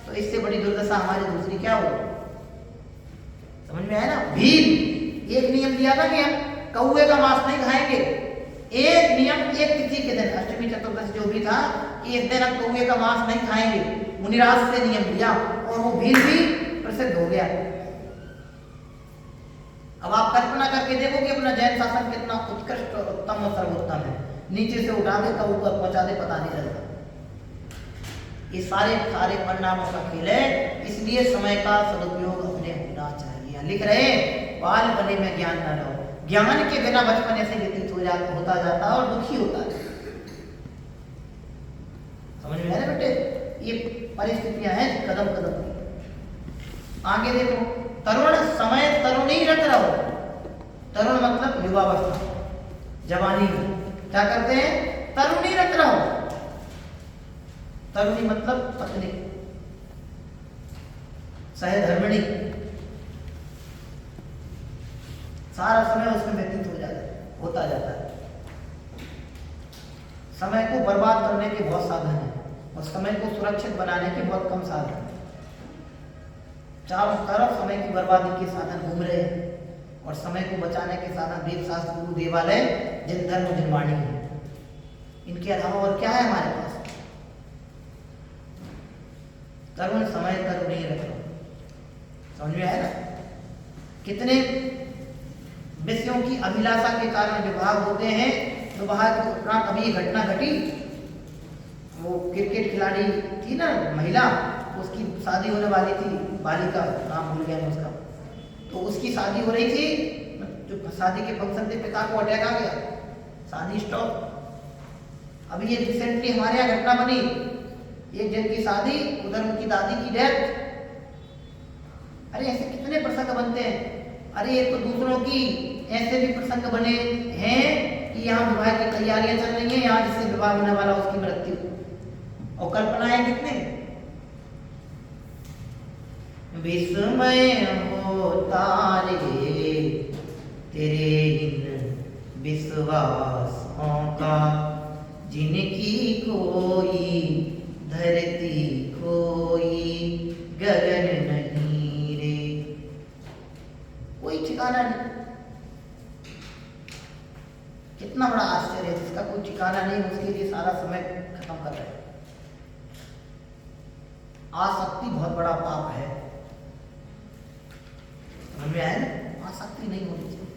तो इससे बड़ी दुर्दशा हमारी दूसरी क्या हो? समझ में आया ना? भील एक नियम दिया था कि हम कौवे का मांस नहीं खाएंगे। एक नियम, एक तिथि के दिन, अष्टमी चतुर्दशी जो भी था, कि इस दिन हम कौवे का मांस नहीं खाएंगे, मुनिराज से नियम दिया और वो भील भी प्रसिद्ध हो गया। अब आप कल्पना करके देखो कि अपना जैन शासन कितना उत्कृष्ट और उत्तम और सर्वोत्तम है। नीचे से उठा दे, कब ऊपर पहुंचा दे, पता नहीं लगता। ये सारे परिणामों का खेल है। इसलिए समय का सदुपयोग अपने होना चाहिए। लिख रहे बाल बने में ज्ञान न रहो। ज्ञान के बिना बचपन ऐसे व्यतीत होता जाता और दुखी होता है। समझ में आया बेटे? ये परिस्थितियां हैं कदम कदम की। आगे देखो, तरुण समय तरुणी रत रहो। तरुण मतलब युवावस्था, जवानी में क्या करते हैं? तरुणी रत रहो। तरुणी मतलब पत्नी, सहधर्मिणी। सारा समय उसमें व्यतीत होता जाता है। समय को बर्बाद करने के बहुत साधन हैं और समय को सुरक्षित बनाने के बहुत कम साधन हैं। चारों तरफ समय की बर्बादी के साधन घूम रहे हैं और समय को बचाने के साधन वेद शास्त्र गुरु देवालय जिन धर्म जिनवाणी है। इनके अलावा और क्या है हमारे पास? तरुण समय तरुणी रखो। समझ में आया ना? कितने विषयों की अभिलाषा के कारण विवाह होते हैं। विवाह के उपरांत अभी ये घटना घटी, वो क्रिकेट खिलाड़ी थी ना महिला, उसकी शादी होने वाली थी, बालिका नाम भूल गया मैं उसका, तो उसकी शादी हो रही थी। जो शादी के फंक्शन थे, पिता को अटैक आ गया, शादी स्टॉप। अभी ये रिसेंटली हमारे यहाँ घटना बनी, एक जन की शादी, उधर उनकी दादी की डेथ। अरे ऐसे कितने प्रसंग बनते हैं। अरे ये तो दूसरों की ऐसे भी प्रसंग बने हैं कि यहाँ विवाह की तैयारियां चल रही हैं, यहाँ जिससे विवाह होने वाला उसकी मृत्यु, और कल्पनाएं कितने। विस्मय होता रे तेरे इन विश्वासों का, जिनकी कोई धरती कोई गगन नहीं रे। कोई ठिकाना नहीं। कितना बड़ा आश्चर्य है, जिसका कोई ठिकाना नहीं, उसके लिए सारा समय खत्म कर रहे हैं। आसक्ति बहुत बड़ा पाप है। समझ में आया ना? आसक्ति नहीं होनी चाहिए।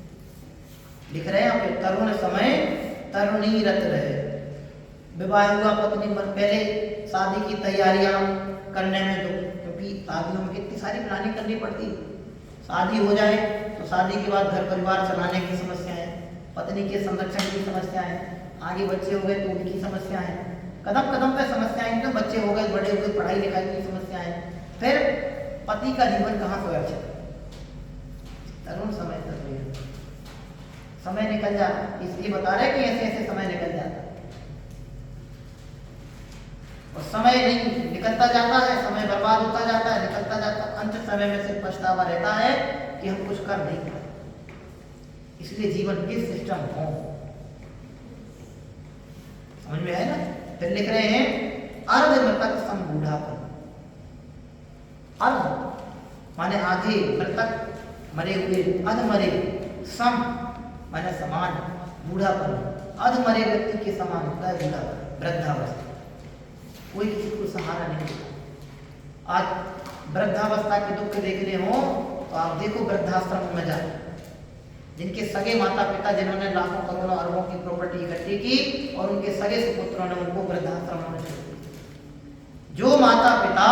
लिख रहे हैं यहाँ पे, तरुण समय तरुणी रत रहे। विवाह हुआ, पत्नी मन पहले शादी की तैयारियां करने में तो, क्योंकि शादियों में कितनी सारी प्लानिंग करनी पड़ती। शादी हो जाए तो शादी के बाद घर परिवार चलाने की समस्याएं, पत्नी के संरक्षण की समस्याएं, आगे बच्चे हो गए तो उनकी समस्याएं, कदम कदम पे समस्याएं, तो बच्चे हो गए बड़े हो गए, पढ़ाई लिखाई की समस्याएं, फिर पति का जीवन कहाँ सुरक्षित। तरुण समय तक समय निकल जाता, इसलिए बता रहे कि ऐसे ऐसे समय निकल जाता और समय नहीं निकलता जाता है, समय बर्बाद होता जाता है, निकलता जाता, अंत समय में सिर्फ पछतावा रहता है कि हम कुछ कर नहीं पाए। इसलिए जीवन के सिस्टम हो, समझ में आया ना। फिर लिख रहे हैं अर्धमृतक सम बूढ़ापन। अर्ध माने आधे, मृतक मरे हुए, अधमरे, सम माने समान, बूढ़ापन अधमरे व्यक्ति के समान होता है बूढ़ापन, वृद्धावस्था। कोई किसी को सहारा नहीं देता। आज वृद्धावस्था के दुख देखने हो तो आप देखो वृद्धाश्रम में जाओ, जिनके सगे माता पिता जिन्होंने लाखों करोड़ों अरबों की प्रॉपर्टी इकट्ठी की और उनके सगे सुपुत्रों ने उनको वृद्धाश्रम में छोड़ दिया। जो माता पिता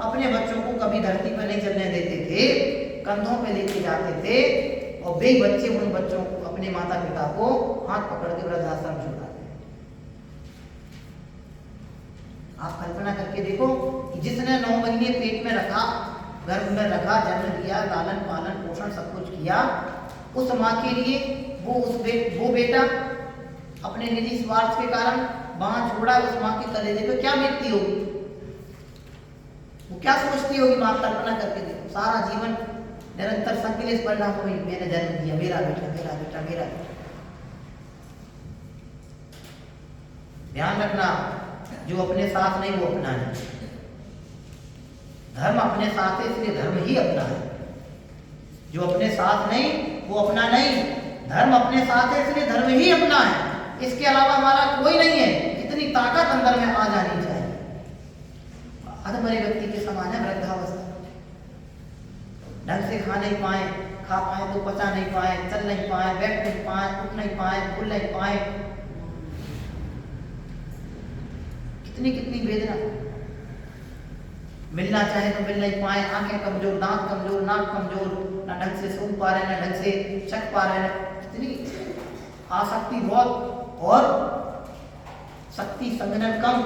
अपने बच्चों को कभी धरती पर नहीं चलने देते थे, कंधों पे लेके जाते थे, और वे बच्चे उन बच्चों को, अपने माता पिता को हाथ पकड़ के वृद्धाश्रम छोड़ाते। आप कल्पना करके देखो कि जिसने 9 महीने पेट में रखा, गर्भ में रखा, जन्म दिया, लालन पालन पोषण सब कुछ किया, उस माँ के लिए वो बेटा अपने निजी स्वार्थ के कारण वहां छोड़ा, उस माँ के कलेजे पे क्या बीतती होगी, वो क्या सोचती होगी माँ। कल्पना करके देखो, सारा जीवन निरंतर संकलित परिणाम हुई, मैंने जन्म दिया, मेरा बेटा मेरा बेटा मेरा बेटा। ध्यान रखना, जो अपने साथ नहीं वो अपना नहीं। धर्म अपने साथ है इसलिए धर्म ही अपना है। जो अपने साथ नहीं वो अपना नहीं, धर्म अपने साथ है इसलिए धर्म ही अपना है। इसके अलावा हमारा कोई नहीं है। इतनी ताकत अंदर में आ जानी चाहिए। अधमरे व्यक्ति के समान है वृद्धावस्था। ढंग से खा नहीं पाए, खा पाए तो पचा नहीं पाए, चल नहीं पाए, बैठ नहीं पाए, उठ नहीं पाए, भूल नहीं पाए, कितनी कितनी वेदना। मिलना चाहे तो मिल नहीं पाए, आंखें कमजोर, दांत कमजोर, नाक कमजोर, ना ढंग से सूंघ पा रहे, ना ढंग से चख पा रहे, इतनी आसक्ति बहुत और शक्ति संगठन कम।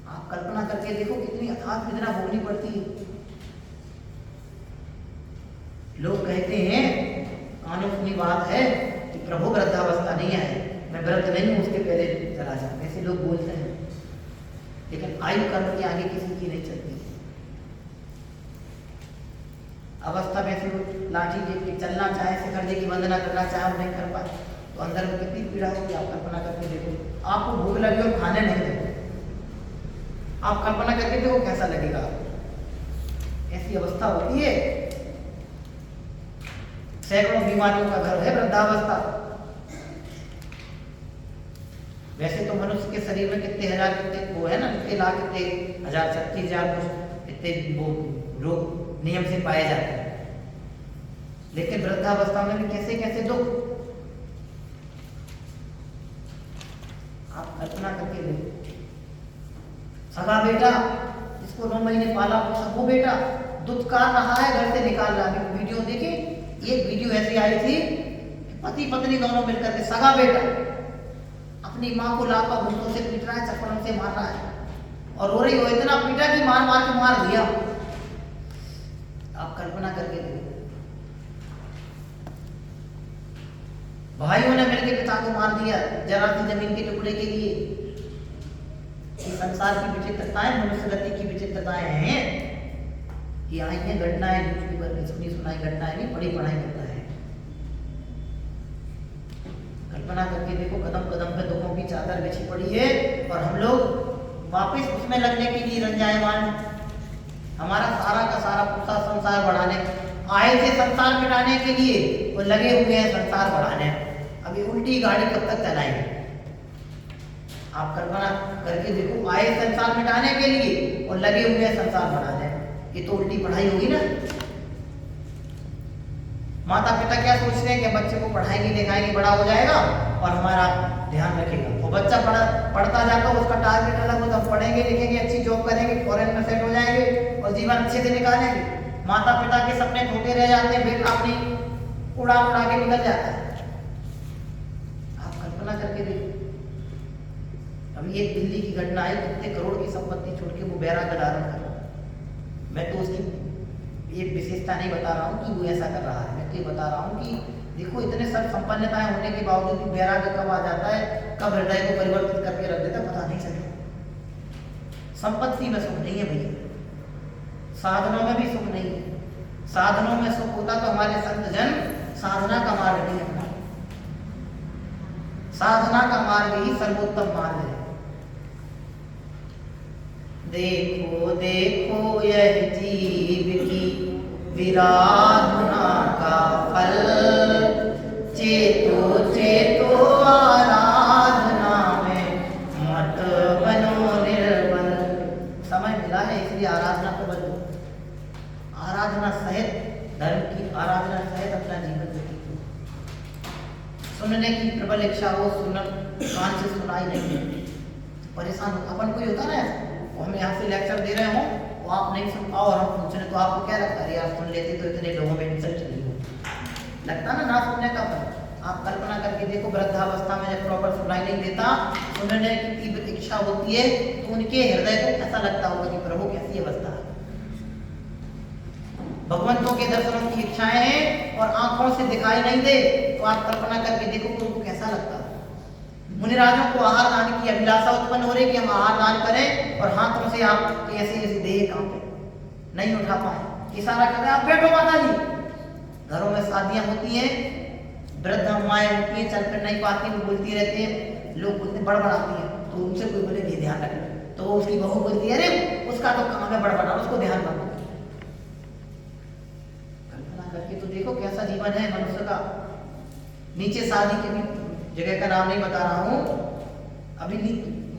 आप कल्पना करके देखो कितनी अथाह वेदना भोगनी पड़ती है। लोग कहते हैं, कानूनी बात है कि प्रभु वृद्धावस्था नहीं है, मैं वृद्ध नहीं हूं, उसके पहले चला जाऊं, ऐसे लोग बोलते हैं। लेकिन आयु कर्म के आगे किसी की नहीं चलती। अवस्था में से लाठी लेके चलना चाहे, शिखर जी की वंदना करना चाहे और नहीं कर पाए तो अंदर में कितनी पीड़ा होगी। आप कल्पना करके देखो, आपको भूख लगी और खाने नहीं देते, आप कल्पना करके देखो कैसा लगेगा आपको। ऐसी अवस्था होती है। सैकड़ों बीमारियों का घर है वृद्धावस्था। वैसे तो मनुष्य के शरीर में कितने हजार, कितने वो है ना, कितने लाख, कितने हजार, 36,000 कुछ कितने वो रोग नियम से पाए जाते हैं। लेकिन वृद्धावस्था में भी कैसे कैसे दुख। आप कल्पना करके देखो, सगा बेटा जिसको 9 महीने पाला पोसा, वो बेटा दुत्कार रहा है, घर से निकाल रहा है। वीडियो देखे, एक वीडियो ऐसी आई थी, पति पत्नी दोनों मिलकर के, सगा बेटा अपनी माँ को लाकर घुटनों से पीट रहा है, चप्पलों से मार रहा है और रो रही हो, इतना पीटा कि मार मार के मार दिया। आप कल्पना करके देखो, भाइयों ने मिलकर पिता को मार दिया जरा सी जमीन के टुकड़े के लिए। ये संसार की विचित्रताएं, मनुष्य गति की विचित्रताएं हैं। ये आई हैं घटनाएं, न्यूज़पेपर में सुनी सुनाई घटनाएं नहीं, पढ़ी पढ़ाई करता है। कल्पना करके देखो, कदम कदम पे दुखों की चादर बिछी पड़ी है और हम लोग वापस उसमें लगने के लिए रंजायमान। हमारा सारा का सारा पूरा संसार बढ़ाने, आए थे संसार मिटाने के लिए, वो लगे हुए हैं संसार बढ़ाने। अभी उल्टी गाड़ी कब तक चलाएंगे? आप कल्पना करके देखो, आए संसार मिटाने के लिए और लगे हुए हैं संसार बढ़ाने। ये तो उल्टी पढ़ाई होगी ना। माता पिता क्या सोचते हैं कि बच्चे को पढ़ाएंगे लिखाएंगे बड़ा हो जाएगा और हमारा ध्यान रखेगा, और बच्चा पढ़ता जाता है, उसका टारगेट अलग होता है, पढ़ेंगे लिखेंगे अच्छी जॉब करेंगे फॉरेन में सेट हो जाएंगे और जीवन अच्छे से निकालेंगे। माता पिता के सपने छोटे रह जाते हैं, बेटा अपनी उड़ा उड़ा के निकल जाता है। आप कल्पना करके देखो, अभी एक दिल्ली की घटना है, कितने करोड़ की संपत्ति छोड़ के वो बैराग धारण कर रहा है। मैं तो उसकी एक विशेषता नहीं बता रहा हूँ कि वो ऐसा कर रहा है, मैं तो ये बता रहा हूँ कि देखो इतने सब संपन्नताएं होने के बावजूद भी बैराग कब आ जाता है, कब हृदय को परिवर्तित करके रख देता है, पता नहीं चलता। संपत्ति में सुख नहीं है भैया, साधनों में भी सुख नहीं है। साधनों में सुख होता तो हमारे संत जन साधना का मार्ग नहीं अपना, साधना का मार्ग ही सर्वोत्तम मार्ग है। देखो देखो यह जीव की विराधना का फल, चेतो चेतो आराधना में मत बनो निर्बल। समय मिला है इसलिए आराधना को बदलो, आराधना सहित धर्म की आराधना सहित अपना जीवन व्यतीत हो। सुनने की प्रबल इच्छा हो, सुनना कान से सुनाई नहीं देती, परेशान हो। अपन कोई होता ना, हम यहाँ से लेक्चर दे रहे हो तो आप नहीं सुन पाओ और हम पूछने तो आपको क्या लगता है, यार सुन लेते तो इतने लोगों में इंसल्ट चली हो, लगता ना सुनने का फल। आप कल्पना करके देखो, वृद्धावस्था में जब प्रॉपर सुनाई नहीं देता, सुनने की तीव्र इच्छा होती है, तो उनके हृदय को कैसा लगता होगा कि प्रभु कैसी अवस्था है। भगवंतों के दर्शनों की इच्छाएं हैं और आंखों से दिखाई नहीं दे, तो आप कल्पना करके देखो कि उनको कैसा लगता है। मुनिराजों को आहार दान की अभिलाषा उत्पन्न हो रही कि हम आहार दान करें और हाथों से आप ऐसे ऐसे देह कांपे, नहीं उठा पाए, इशारा कर रहे हैं आप बैठो माता जी। घरों में शादियां होती हैं, वृद्ध अम्माएं होती हैं, चल फिर नहीं पाती, वो बोलती रहती हैं, लोग बोलते बड़बड़ाती हैं, तो उनसे कोई बोले ये ध्यान रखना, तो वो उसकी बहू बोलती है अरे उसका तो काम है बड़बड़ा, उसको ध्यान रखो। कल्पना करके तो देखो कैसा जीवन है मनुष्य का। नीचे शादी के भी जगह का नाम नहीं बता रहा हूँ, अभी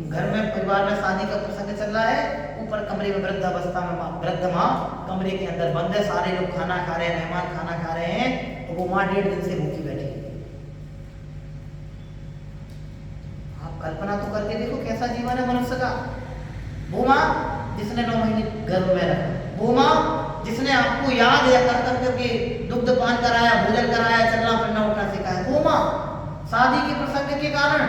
घर में परिवार में शादी का प्रसंग चल रहा है, ऊपर कमरे में वृद्धावस्था में वृद्ध माँ कमरे के अंदर बंद है, सारे लोग खाना खा रहे हैं, मेहमान खाना खा रहे हैं, तो वो माँ 1.5 दिन से भूखी बैठी है। आप कल्पना तो करके देखो कैसा जीवन है मनुष्य का। वो माँ जिसने 9 महीने गर्भ में रखा, वो माँ जिसने आपको याद है कर करके दुग्ध पान कराया, भोजन कराया, चलना फिरना उठना सिखाया, वो माँ शादी के प्रसंग के कारण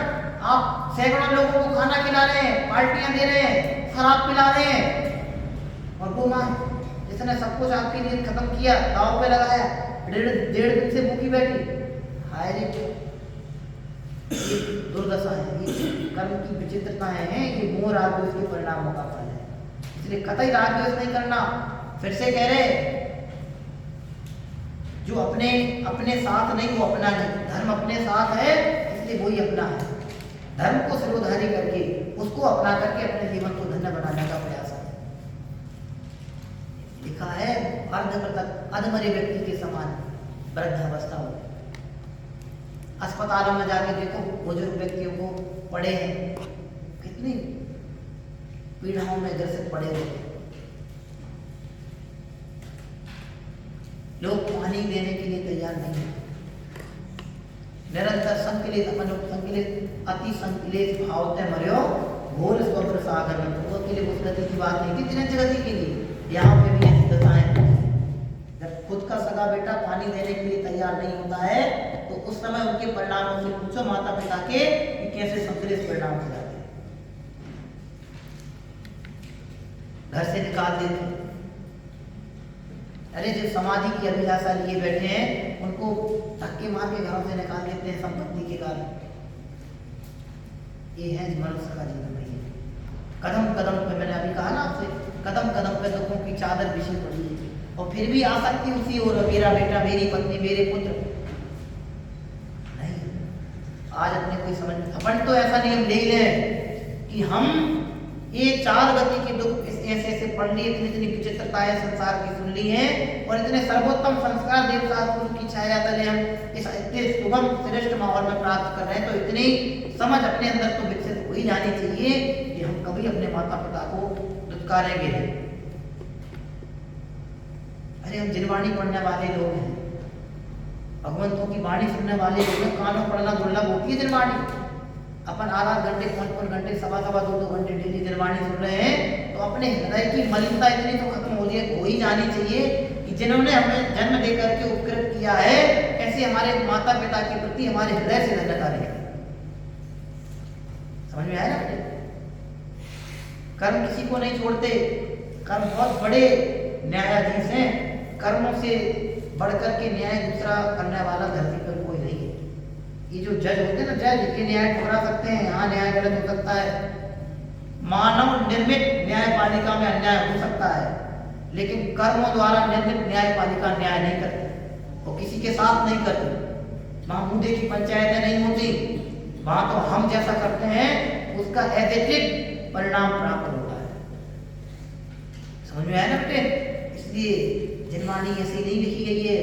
आप सैकड़ों लोगों को खाना खिला रहे हैं, पार्टियां दे रहे हैं, शराब पिला रहे हैं, और वो माँ जिसने सब कुछ आपके लिए खत्म किया, दाव पे लगाया, 1.5 दिन से भूखी बैठी। हाय रे, ये दुर्दशा है, ये कर्म की विचित्रताएं हैं, ये मोह राग द्वेष के परिणामों का फल है। इसलिए कतई राग द्वेष नहीं करना। फिर से कह रहे, जो अपने अपने साथ नहीं वो अपना नहीं, धर्म अपने साथ है इसलिए वही अपना है। धर्म को सिरोधारी करके उसको अपना करके अपने जीवन को धन्य बनाने का प्रयास है। लिखा है अर्धकृतक अधमरे व्यक्ति के समान वृद्धावस्था हो। अस्पतालों में जाके देखो, बुजुर्ग व्यक्तियों को पड़े हैं, कितनी पीड़ाओं में ग्रसित पड़े हुए, लोग पानी देने के लिए तैयार नहीं है, निरंतर संकलित अति संकलित भावते मर्यो घोर स्वप्न सागर में। तो के लिए उस गति की बात नहीं थी, दिनच गति के लिए यहाँ पे भी ऐसी दशाएं। जब खुद का सगा बेटा पानी देने के लिए तैयार नहीं होता है, तो उस समय उनके परिणामों से पूछो माता पिता के कि कैसे संकलित परिणाम हो जाते हैं। घर से निकाल देते, अरे जो समाधि की अभिलाषा लिए बैठे हैं उनको धक्के मार के घरों से निकाल देते हैं संपत्ति के कारण। ये है मनुष्य का जीवन नहीं है। कदम कदम पे, मैंने अभी कहा ना आपसे, कदम कदम पे दुखों की चादर बिछी पड़ी है, और फिर भी आसक्ति उसी ओर, मेरा बेटा, मेरी पत्नी, मेरे पुत्र। नहीं, आज अपने कोई समझ, अपन तो ऐसा नियम ले लें कि हम ये 4 गति के दुख ऐसे ऐसे पढ़ लिए, इतनी इतनी विचित्रताएं संसार की सुन ली हैं, और इतने सर्वोत्तम संस्कार देव शास्त्र की छाया तले हम इस इतने सुगम श्रेष्ठ माहौल में प्राप्त कर रहे हैं, तो इतनी समझ अपने अंदर तो विकसित हो ही जानी चाहिए कि हम कभी अपने माता पिता को दुत्कारेंगे नहीं। अरे हम जिनवाणी पढ़ने वाले लोग हैं, भगवंतों की वाणी सुनने वाले लोग कानों पढ़ना दुर्लभ होती है जनवाणी। अपन 8-8 घंटे 5-5 घंटे सवा 2-2 घंटे डेली जनवाणी सुन रहे हैं, तो अपने हृदय की मलिनता इतनी तो खत्म हो ही जानी चाहिए कि जिन्होंने हमें जन्म दे करके उपकृत किया है, ऐसे हमारे माता पिता के प्रति हमारे हृदय से धन्यता रहे। समझ में आया ना? कर्म किसी को नहीं छोड़ते, कर्म बहुत बड़े न्यायाधीश हैं। कर्मों से बढ़कर के न्याय दूसरा करने वाला धरती पर कोई नहीं है। ये जो जज होते हैं ना, जज ये न्याय ठुकरा सकते हैं, यहाँ न्याय गलत हो सकता है, मानव निर्मित न्यायपालिका में अन्याय हो सकता है, लेकिन कर्मों द्वारा निर्मित न्यायपालिका न्याय नहीं करती और किसी के साथ नहीं करती। वहां मुद्दे की पंचायतें नहीं होती, वहां तो हम जैसा करते हैं उसका एथिक परिणाम प्राप्त होता है। समझ में आया ना बेटे? इसलिए जनवाणी ऐसी नहीं लिखी गई है।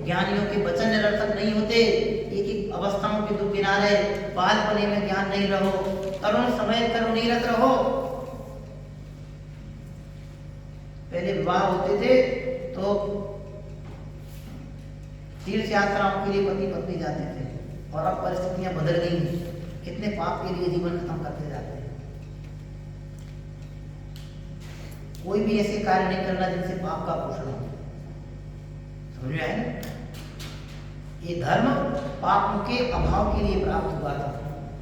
ज्ञानियों के वचन निरर्थक नहीं होते। एक एक अवस्थाओं के दुख गिना रहे, बालपने में ज्ञान नहीं रहो, तरुण समय तरुणीरत रहो। पहले विवाह होते थे तो तीर्थ यात्राओं के लिए पति पत्नी जाते थे, और अब परिस्थितियां बदल गई हैं। कितने पाप के लिए जीवन खत्म करते जाते हैं। कोई भी ऐसे कार्य नहीं करना जिनसे पाप का पोषण हो। समझ में आया ना? ये धर्म पापों के अभाव के लिए प्राप्त हुआ था,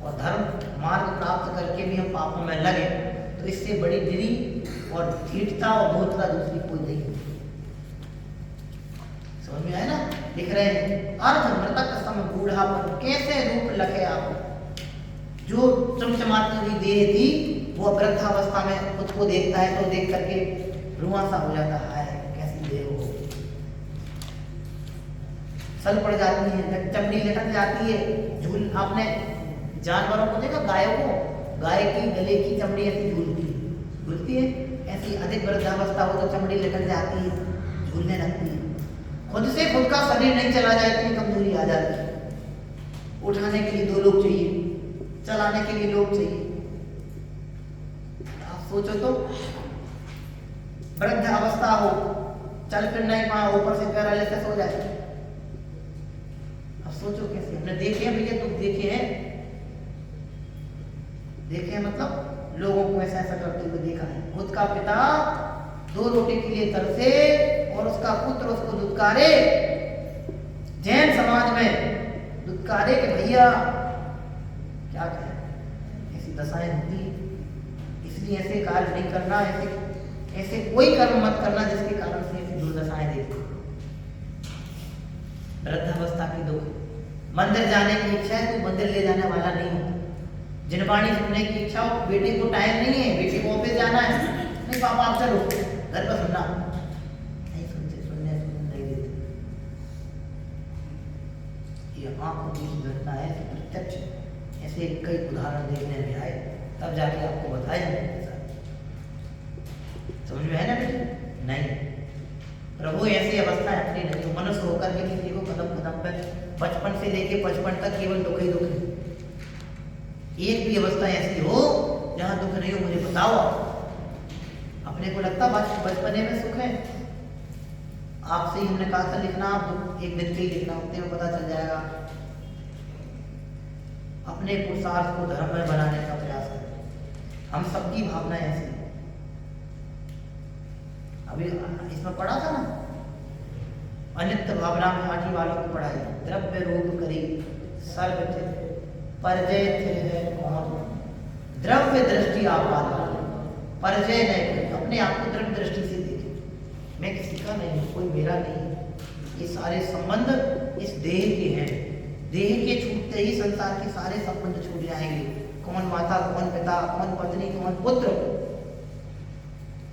और धर्म मार्ग प्राप्त करके भी हम पापों में लगे तो इससे बड़ी निरी और धीरता और मूर्खता दूसरी कोई नहीं है। समझ में आया ना? लिख रहे हैं अर्ध मृतक सम बूढ़ापन कैसे रूप लखे आप। जो चमचमाती हुई देह थी वो वृद्धावस्था में खुद को देखता है तो देख करके रुआ सा हो जाता है, कैसी देह हो, सल पड़ जाती है, चमड़ी लटक जाती है। झूल आपने जानवरों को देखा, गायों को, गाय की गले की चमड़ी ऐसी झूलती है, ऐसी अधिक वृद्धावस्था हो तो चमड़ी लटक जाती है, झूलने लगती है। खुद से खुद का शरीर नहीं चला जाए तो कमजोरी आ जाती है। उठाने के लिए 2 लोग चाहिए, चलाने के लिए लोग चाहिए। आप सोचो तो वृद्ध अवस्था हो, चल फिर नहीं पाओ, ऊपर से पैरालिसिस हो जाए। अब सोचो कैसे। हमने देखे हैं भैया, दुख देखे हैं, मतलब लोगों को ऐसा ऐसा करते हुए देखा है। खुद का पिता 2 रोटी के लिए तरसे और उसका पुत्र उसको दुत्कारे। जैन समाज में दुत्कारे कि भैया क्या कहें, ऐसी दशाएं होती है। इसलिए ऐसे कार्य नहीं करना, ऐसे कोई कर्म मत करना जिसके कारण से ऐसी दुर्दशाएं देखो। वृद्धावस्था की दुख, मंदिर जाने की इच्छा है तो मंदिर ले जाने वाला नहीं होता। जनवाणी सुनने की इच्छा हो, बेटे को टाइम नहीं है, बेटे को ऑफिस जाना है, नहीं पापा आप चलो घर पर सुनना, नहीं सुनते, सुनने नहीं देते। ये आंखों की घटना है, प्रत्यक्ष ऐसे कई उदाहरण देखने में आए, तब जाके आपको बताए। समझ में है ना बेटे? नहीं, प्रभु ऐसी अवस्था अपनी नहीं हो। मनुष्य होकर के किसी को कदम कदम पर बचपन से लेके 55 तक केवल दुख ही दुख है। एक भी अवस्था ऐसी हो जहां दुख नहीं हो, मुझे बताओ। अपने को लगता बचपने में सुख है। आपसे ही हमने कहा था लिखना, आप दुख एक दिन से ही लिखना, उतने में पता चल जाएगा। अपने पुरुषार्थ को धर्म में बनाने का प्रयास करें। हम सबकी भावना ऐसी है। अभी इसमें पढ़ा था ना, अनित्य भावना में आठी वालों को पढ़ाई, द्रव्य रूप करी सर्व थे परजय थे है कौन, द्रव्य दृष्टि आपात परजय नहीं। अपने आप को द्रव्य दृष्टि से देखे, मैं किसी का नहीं हूँ, कोई मेरा नहीं है। ये सारे संबंध इस देह के हैं। देह के छूटते ही संसार के सारे संबंध छूट जाएंगे। कौन माता, कौन पिता, कौन पत्नी, कौन पुत्र,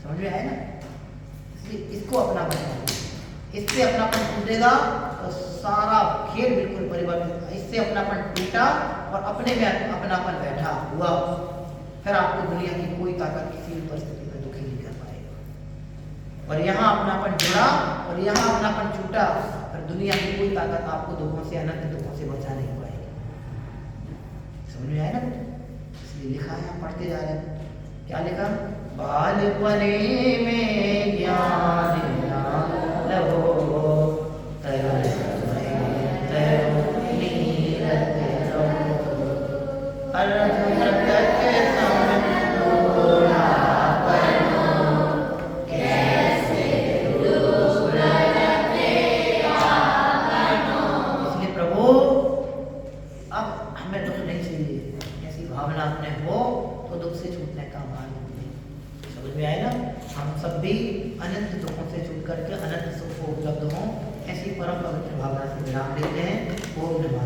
समझ में आए ना? इसलिए इसको अपना बनाना, इससे अपनापन टूटेगा तो सारा खेल बिल्कुल परिवर्तित। इससे अपनापन टूटा और अपने में अपनापन बैठा हुआ, फिर आपको दुनिया की कोई ताकत किसी भी परिस्थिति में दुखी नहीं कर पाएगा। और यहाँ अपनापन जुड़ा और यहाँ अपनापन छूटा, फिर दुनिया की कोई ताकत आपको दुखों से, अनंत दुखों से बचा नहीं पाएगी। समझ में आया ना? इसलिए लिखा है, हम पढ़ते जा रहे हैं। क्या लिखा? बालपने में ज्ञान लहो तरुण अनंत दुखों से छूट करके अनंत सुख को उपलब्ध हों, ऐसी परम पवित्र भावना से विराम लेते हैं। ओम नमः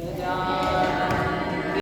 शिवाय।